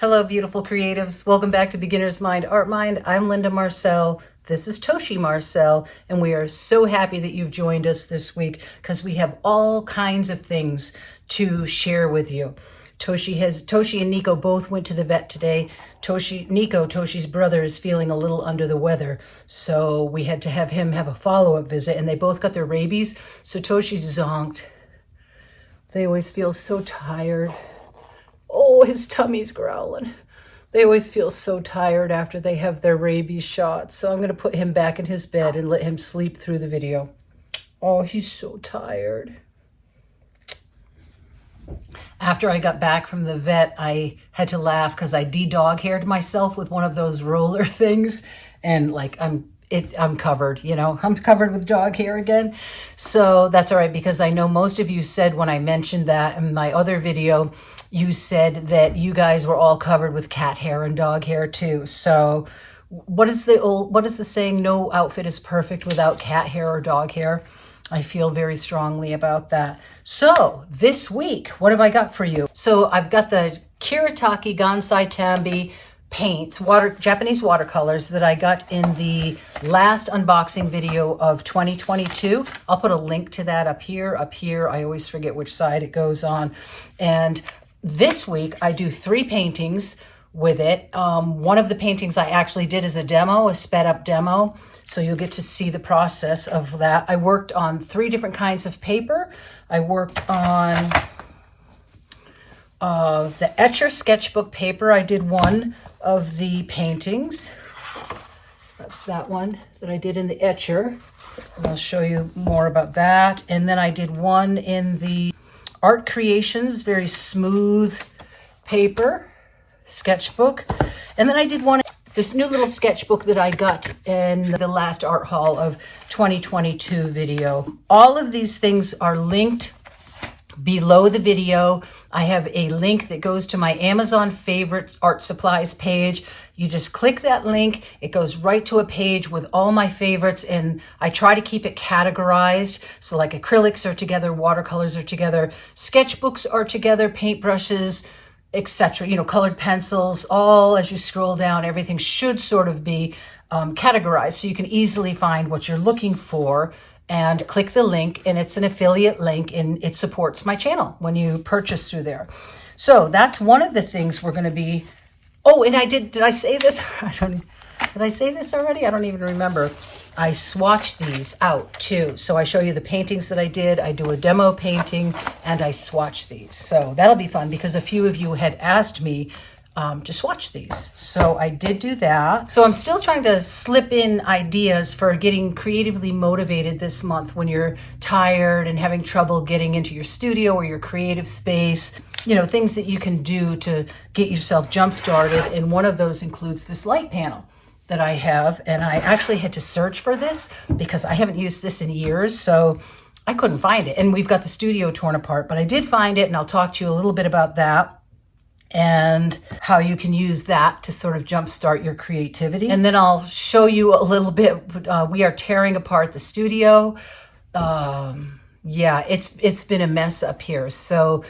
Hello, beautiful creatives. Welcome back to Beginner's Mind, Art Mind. I'm Linda Marcel. This is Toshi Marcel, and we are so happy that you've joined us this week because we have all kinds of things to share with you. Toshi and Nico both went to the vet today. Toshi's brother, is feeling a little under the weather, so we had to have him have a follow-up visit, and they both got their rabies, so Toshi's zonked. They always feel so tired. Oh, his tummy's growling. They always feel so tired after they have their rabies shot. So I'm going to put him back in his bed and let him sleep through the video. Oh, he's so tired. After I got back from the vet, I had to laugh because I de-dog haired myself with one of those roller things. And like I'm covered, I'm covered with dog hair again. So that's all right, because I know most of you said when I mentioned that in my other video, you said that you guys were all covered with cat hair and dog hair too. So what is the saying? No outfit is perfect without cat hair or dog hair. I feel very strongly about that. So this week, what have I got for you? So I've got the Kuretake Gansai Tambi paints, Japanese watercolors that I got in the last unboxing video of 2022. I'll put a link to that up here. I always forget which side it goes on. And this week I do 3 paintings with it. One of the paintings I actually did as a demo, a sped up demo. So you'll get to see the process of that. I worked on 3 different kinds of paper. I worked on the Etcher sketchbook paper. I did one of the paintings. That's that one that I did in the Etcher. And I'll show you more about that. And then I did one in the Art Creations, very smooth paper sketchbook. And then I did one, this new little sketchbook that I got in the last art haul of 2022 video. All of these things are linked below the video. I have a link that goes to my Amazon favorite art supplies page. You just click that link. It goes right to a page with all my favorites, and I try to keep it categorized. So like acrylics are together, watercolors are together, sketchbooks are together, paintbrushes, etc. Colored pencils, all as you scroll down, everything should sort of be categorized so you can easily find what you're looking for. And click the link, and it's an affiliate link, and it supports my channel when you purchase through there. So that's one of the things we're going to be. Oh, and did I say this? Did I say this already? I don't even remember. I swatch these out too. So I show you the paintings that I did. I do a demo painting and I swatch these. So that'll be fun because a few of you had asked me to swatch these. So I did do that. So I'm still trying to slip in ideas for getting creatively motivated this month when you're tired and having trouble getting into your studio or your creative space. Things that you can do to get yourself jump started. And one of those includes this light panel that I have. And I actually had to search for this because I haven't used this in years. So I couldn't find it. And we've got the studio torn apart, but I did find it, and I'll talk to you a little bit about that and how you can use that to sort of jumpstart your creativity. And then I'll show you a little bit. We are tearing apart the studio. Yeah, it's been a mess up here. So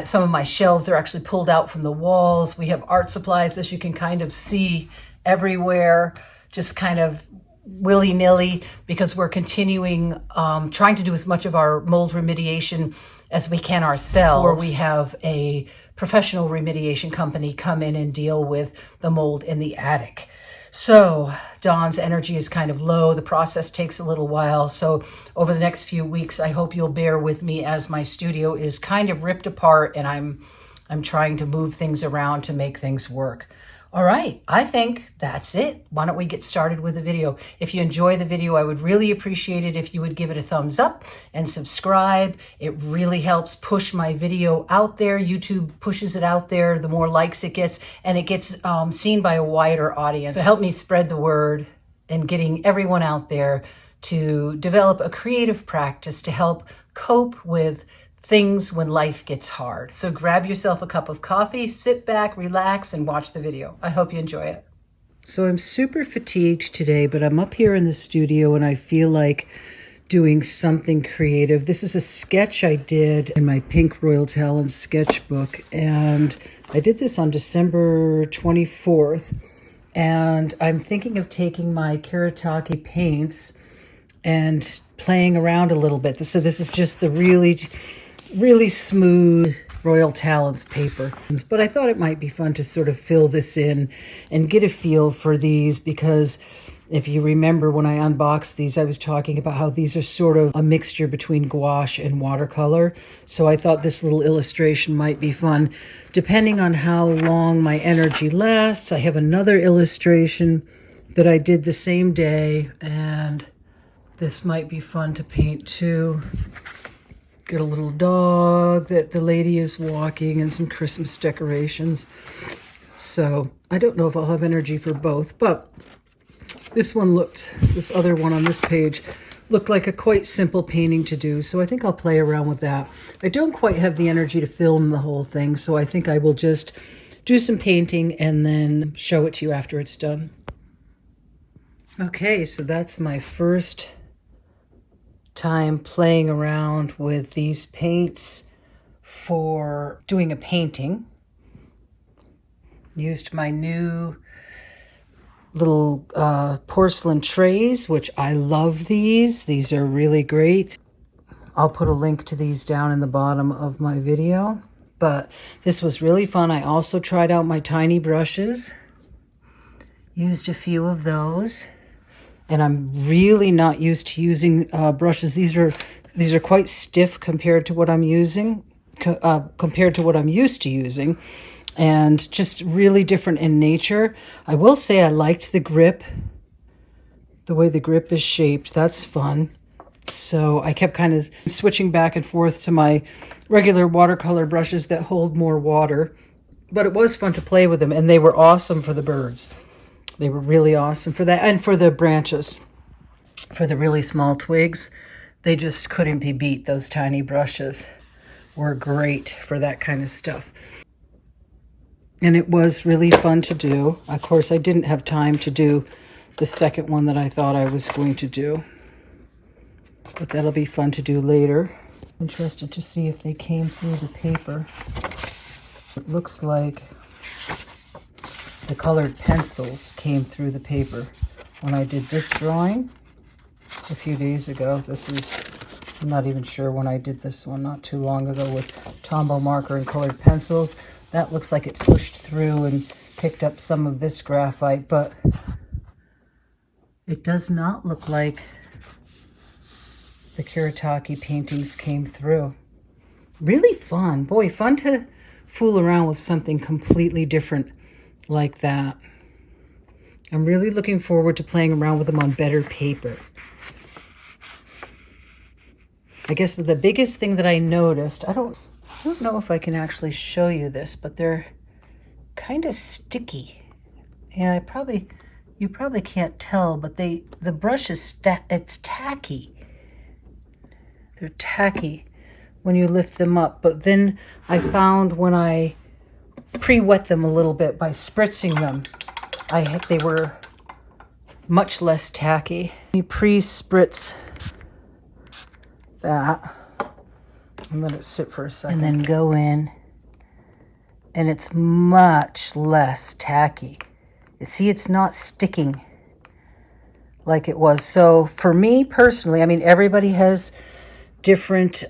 some of my shelves are actually pulled out from the walls. We have art supplies, as you can kind of see, everywhere, just kind of willy-nilly, because we're continuing trying to do as much of our mold remediation as we can ourselves. Or we have a professional remediation company come in and deal with the mold in the attic. So Dawn's energy is kind of low. The process takes a little while. So over the next few weeks, I hope you'll bear with me as my studio is kind of ripped apart and I'm trying to move things around to make things work. All right, I think that's it. Why don't we get started with the video? If you enjoy the video, I would really appreciate it if you would give it a thumbs up and subscribe. It really helps push my video out there. YouTube pushes it out there. The more likes it gets, and it gets seen by a wider audience. So help me spread the word and getting everyone out there to develop a creative practice to help cope with things when life gets hard. So grab yourself a cup of coffee, sit back, relax, and watch the video. I hope you enjoy it. So I'm super fatigued today, but I'm up here in the studio and I feel like doing something creative. This is a sketch I did in my pink Royal Talon sketchbook, and I did this on December 24th, and I'm thinking of taking my Kuretake paints and playing around a little bit. So this is just the really, really smooth Royal Talons paper. But I thought it might be fun to sort of fill this in and get a feel for these, because if you remember when I unboxed these, I was talking about how these are sort of a mixture between gouache and watercolor. So I thought this little illustration might be fun. Depending on how long my energy lasts, I have another illustration that I did the same day, and this might be fun to paint too. Got a little dog that the lady is walking and some Christmas decorations. So I don't know if I'll have energy for both, but this other one on this page looked like a quite simple painting to do, so I think I'll play around with that. I don't quite have the energy to film the whole thing, so I think I will just do some painting and then show it to you after it's done. Okay, so that's my first time playing around with these paints for doing a painting. Used my new little porcelain trays, which I love these. These are really great. I'll put a link to these down in the bottom of my video. But this was really fun. I also tried out my tiny brushes. Used a few of those. And I'm really not used to using brushes. These are quite stiff compared to what I'm using, compared to what I'm used to using. And just really different in nature. I will say I liked the grip, the way the grip is shaped. That's fun. So I kept kind of switching back and forth to my regular watercolor brushes that hold more water. But it was fun to play with them, and they were awesome for the birds. They were really awesome for that, and for the branches. For the really small twigs, they just couldn't be beat. Those tiny brushes were great for that kind of stuff. And it was really fun to do. Of course, I didn't have time to do the second one that I thought I was going to do. But that'll be fun to do later. Interested to see if they came through the paper. It looks like the colored pencils came through the paper. When I did this drawing a few days ago, I'm not even sure when I did this one, not too long ago, with Tombow marker and colored pencils. That looks like it pushed through and picked up some of this graphite, but it does not look like the Kuretake paintings came through. Really fun. Boy, fun to fool around with something completely different like that. I'm really looking forward to playing around with them on better paper. I guess the biggest thing that I noticed, I don't know if I can actually show you this, but they're kind of sticky. Yeah, you probably can't tell, but the brush is it's tacky. They're tacky when you lift them up. But then I found when I pre-wet them a little bit by spritzing them, they were much less tacky. You pre-spritz that and let it sit for a second, and then go in, and it's much less tacky. See, it's not sticking like it was. So for me personally, I mean, everybody has different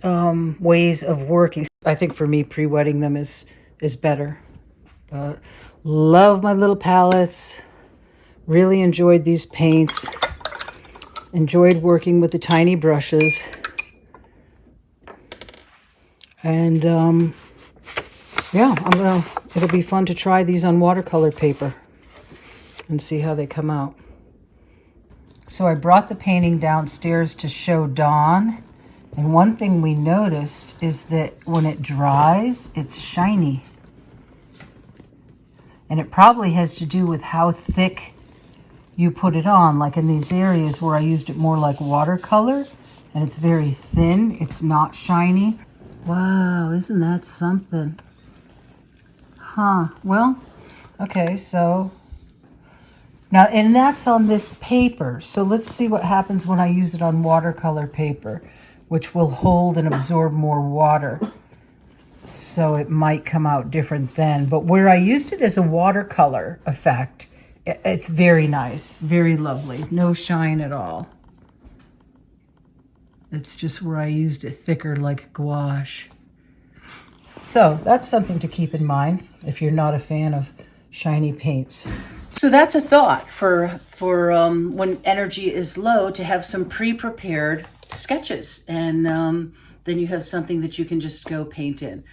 ways of working. I think for me, pre-wetting them is better. But love my little palettes. Really enjoyed these paints. Enjoyed working with the tiny brushes. And yeah, it'll be fun to try these on watercolor paper and see how they come out. So I brought the painting downstairs to show Dawn, and one thing we noticed is that when it dries, it's shiny. And it probably has to do with how thick you put it on. Like in these areas where I used it more like watercolor, and it's very thin, it's not shiny. Wow, isn't that something? Huh, well, okay, so Now, and that's on this paper. So let's see what happens when I use it on watercolor paper, which will hold and absorb more water. So it might come out different then. But where I used it as a watercolor effect, it's very nice, very lovely. No shine at all. It's just where I used it thicker like gouache. So that's something to keep in mind if you're not a fan of shiny paints. So that's a thought for when energy is low, to have some pre-prepared sketches, and then you have something that you can just go paint in.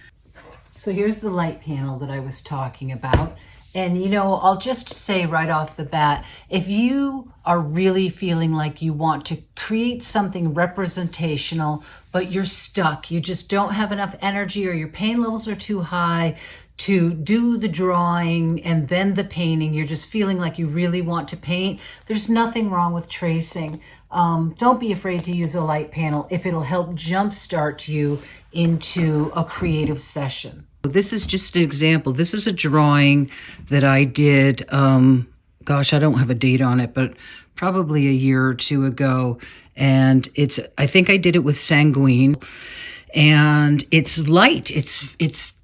So here's the light panel that I was talking about. And, you know, I'll just say right off the bat, if you are really feeling like you want to create something representational, but you're stuck, you just don't have enough energy, or your pain levels are too high to do the drawing and then the painting, you're just feeling like you really want to paint, there's nothing wrong with tracing. Don't be afraid to use a light panel if it'll help jumpstart you into a creative session. This is just an example. This is a drawing that I did, gosh, I don't have a date on it, but probably a year or two ago. And I think I did it with sanguine, and it's light.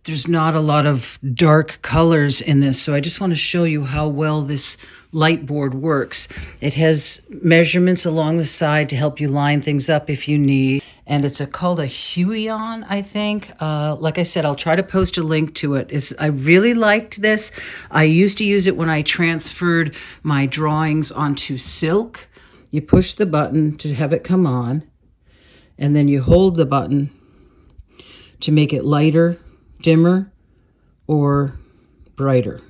There's not a lot of dark colors in this. So I just want to show you how well this light board works. It has measurements along the side to help you line things up if you need. And it's called a Huion, I think. Like I said, I'll try to post a link to it. I really liked this. I used to use it when I transferred my drawings onto silk. You push the button to have it come on, and then you hold the button to make it lighter, dimmer, or brighter.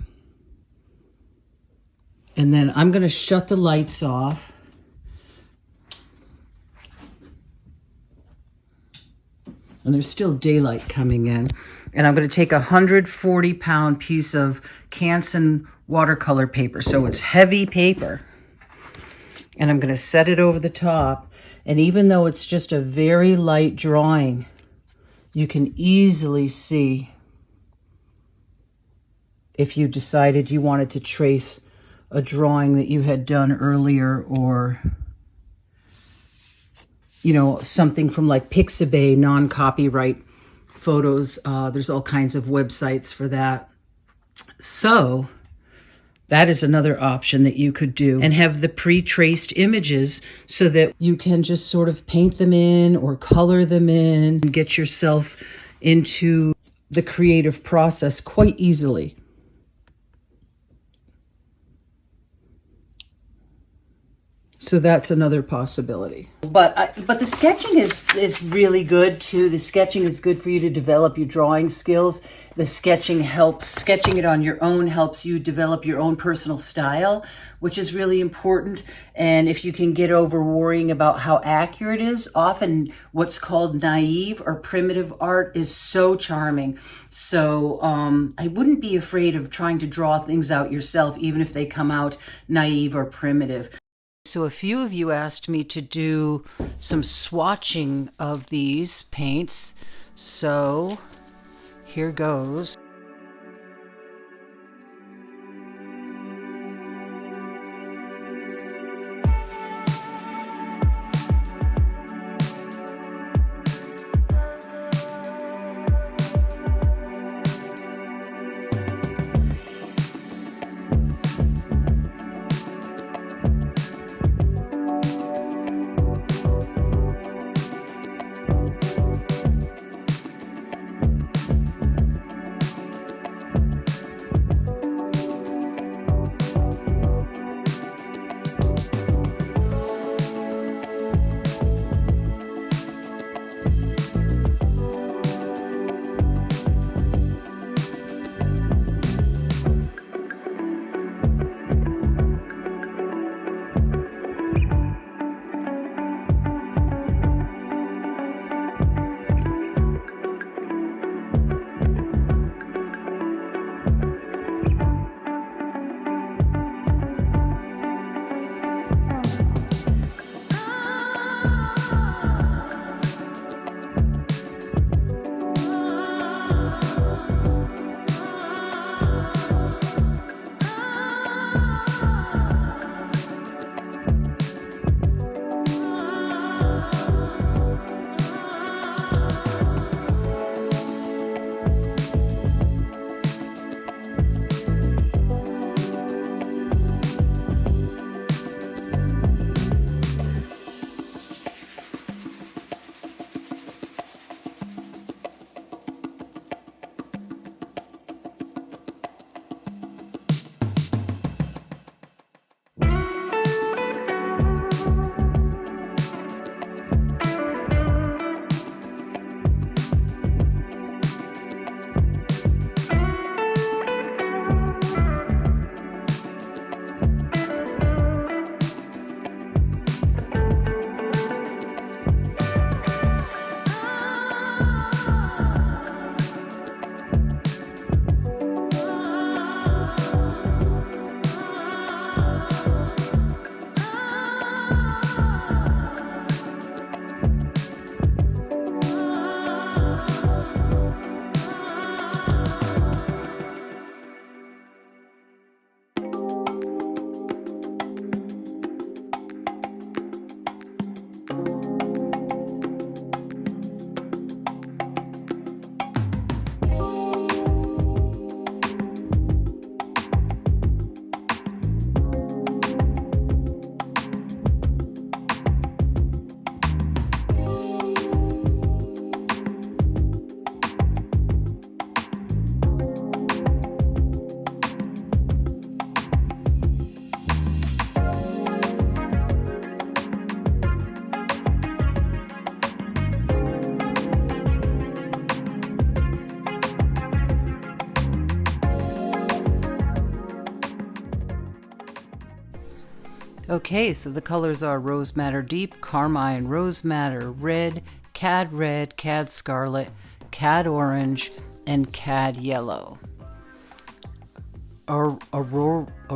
And then I'm going to shut the lights off. And there's still daylight coming in. And I'm going to take a 140-pound piece of Canson watercolor paper. So it's heavy paper. And I'm going to set it over the top. And even though it's just a very light drawing, you can easily see if you decided you wanted to trace a drawing that you had done earlier, or you know, something from like Pixabay, non-copyright photos. There's all kinds of websites for that. So that is another option that you could do, and have the pre-traced images so that you can just sort of paint them in or color them in and get yourself into the creative process quite easily. So that's another possibility. But the sketching is really good too. The sketching is good for you to develop your drawing skills. The sketching it on your own helps you develop your own personal style, which is really important. And if you can get over worrying about how accurate it is, often what's called naive or primitive art is so charming. So I wouldn't be afraid of trying to draw things out yourself, even if they come out naive or primitive. So a few of you asked me to do some swatching of these paints. So here goes. Okay, so the colors are Rose Madder Deep, Carmine, Rose Madder, Red, Cad Scarlet, Cad Orange, and Cad Yellow. Aureolin,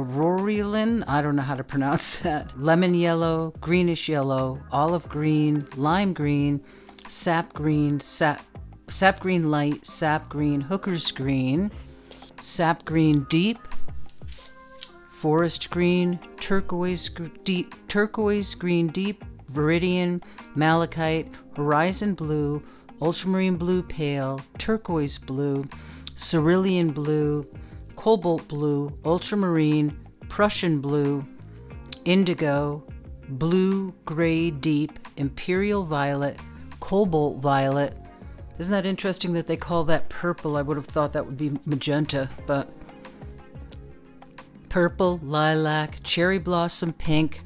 I don't know how to pronounce that. Lemon Yellow, Greenish Yellow, Olive Green, Lime Green, Sap Green, Sap Green Light, Sap Green, Hooker's Green, Sap Green Deep, Forest Green, Turquoise Green Deep, Viridian, Malachite, Horizon Blue, Ultramarine Blue Pale, Turquoise Blue, Cerulean Blue, Cobalt Blue, Ultramarine, Prussian Blue, Indigo, Blue Gray Deep, Imperial Violet, Cobalt Violet. Isn't that interesting that they call that purple? I would have thought that would be magenta, but purple, lilac, cherry blossom pink,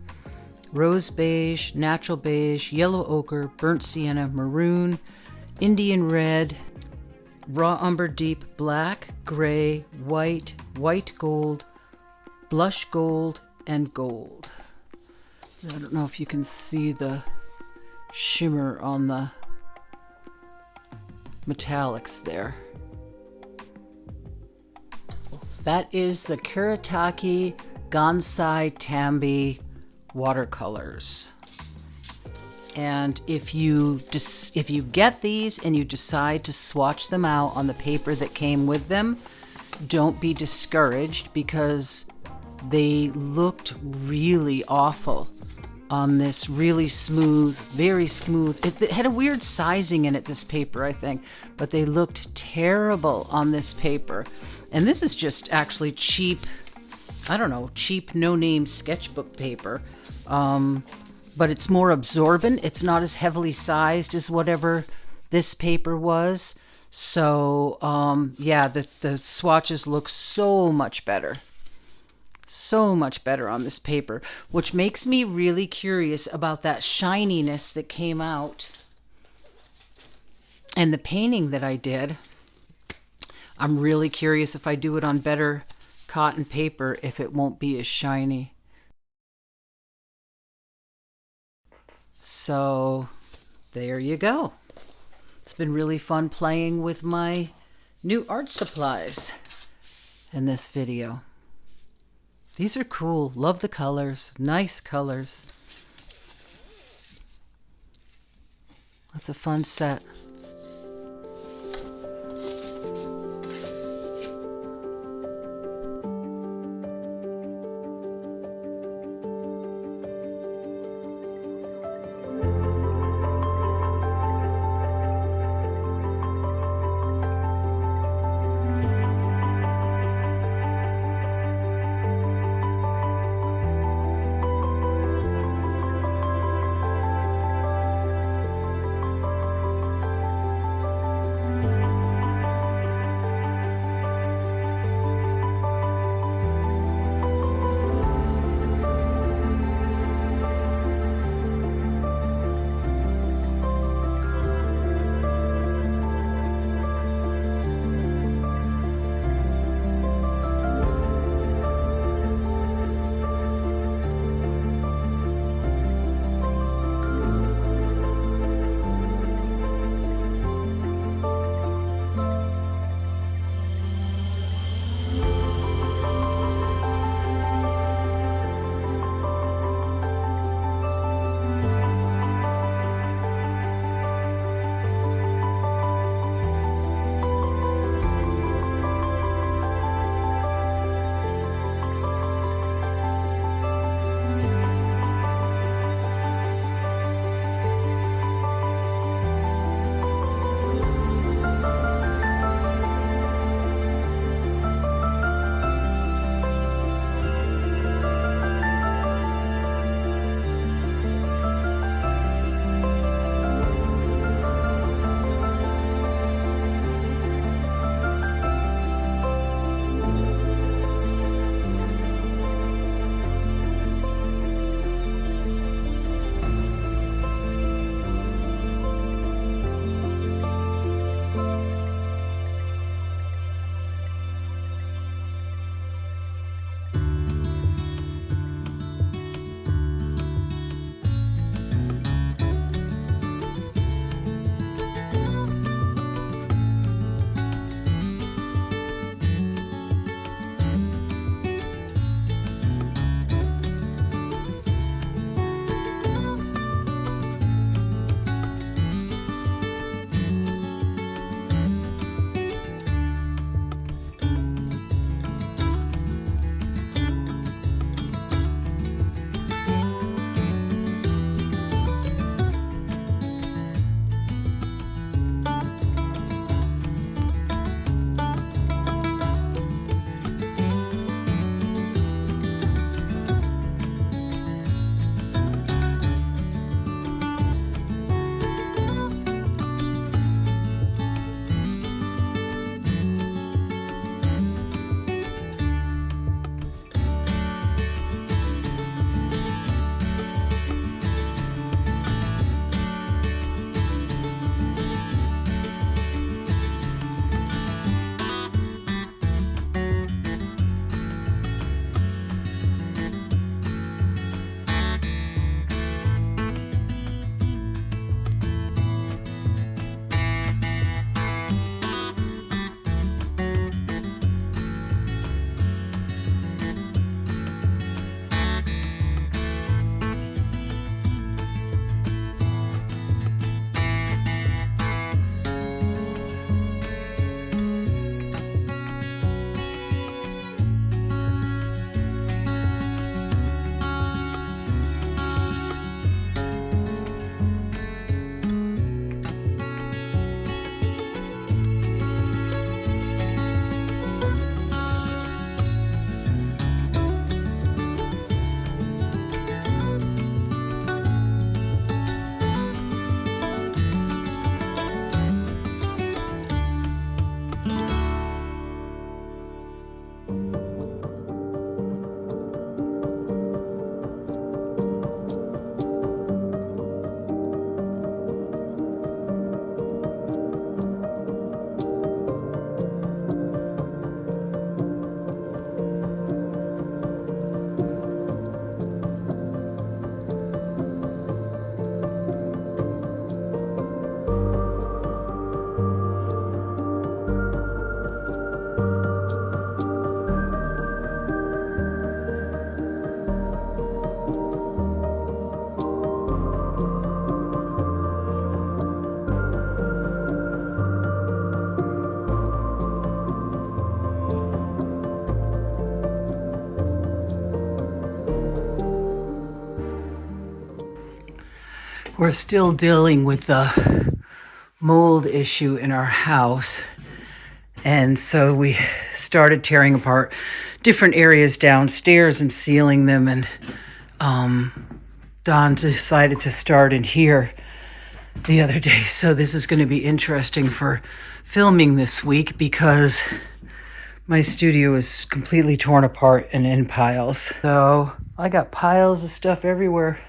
rose beige, natural beige, yellow ochre, burnt sienna, maroon, Indian red, raw umber deep, black, gray, white, white gold, blush gold, and gold. I don't know if you can see the shimmer on the metallics there. That is the Kuretake Gansai Tambi watercolors. And if you get these and you decide to swatch them out on the paper that came with them, don't be discouraged because they looked really awful on this really smooth, very smooth. It had a weird sizing in it, this paper, I think, but they looked terrible on this paper. And this is just actually cheap, I don't know, cheap no-name sketchbook paper. But it's more absorbent. It's not as heavily sized as whatever this paper was. So, yeah, the swatches look so much better. So much better on this paper, which makes me really curious about that shininess that came out. And the painting that I did, I'm really curious if I do it on better cotton paper, if it won't be as shiny. So there you go. It's been really fun playing with my new art supplies in this video. These are cool. Love the colors. Nice colors. That's a fun set. We're still dealing with the mold issue in our house. And so we started tearing apart different areas downstairs and sealing them. And Don decided to start in here the other day. So this is going to be interesting for filming this week because my studio is completely torn apart and in piles. So I got piles of stuff everywhere.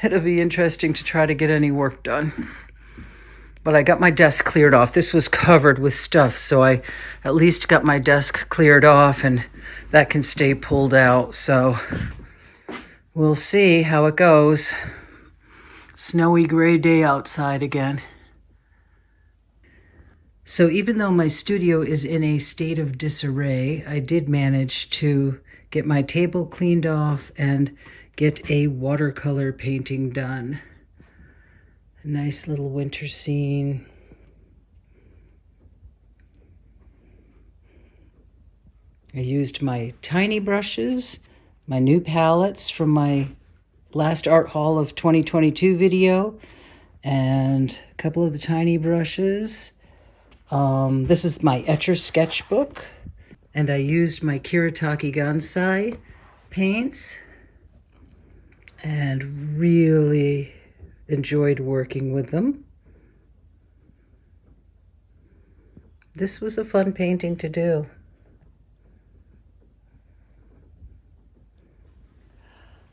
It'll be interesting to try to get any work done. But I got my desk cleared off. This was covered with stuff, so I at least got my desk cleared off and that can stay pulled out. So we'll see how it goes. Snowy gray day outside again. So even though my studio is in a state of disarray, I did manage to get my table cleaned off and get a watercolor painting done. A nice little winter scene. I used my tiny brushes, my new palettes from my last art haul of 2022 video, and a couple of the tiny brushes. This is my Etcher sketchbook, and I used my Kuretake Gansai paints and really enjoyed working with them. This was a fun painting to do.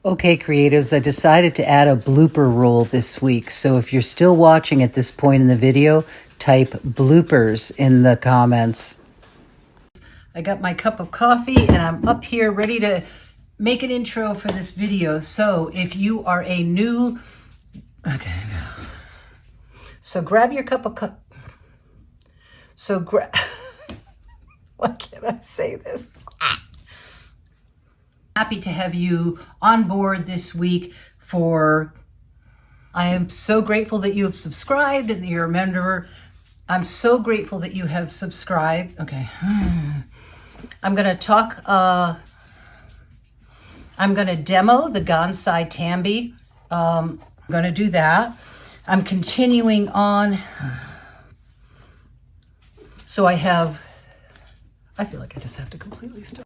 Okay, creatives, I decided to add a blooper rule this week. So if you're still watching at this point in the video, type bloopers in the comments. I got my cup of coffee and I'm up here ready to make an intro for this video. So if you are a new, so grab your cup of why can't I say this? Happy to have you on board this week I am so grateful that you have subscribed and that you're a member. I'm so grateful that you have subscribed. Okay. I'm going to talk, I'm going to demo the Gansai Tambi. I'm going to do that. I'm continuing on. So I feel like I just have to completely stop.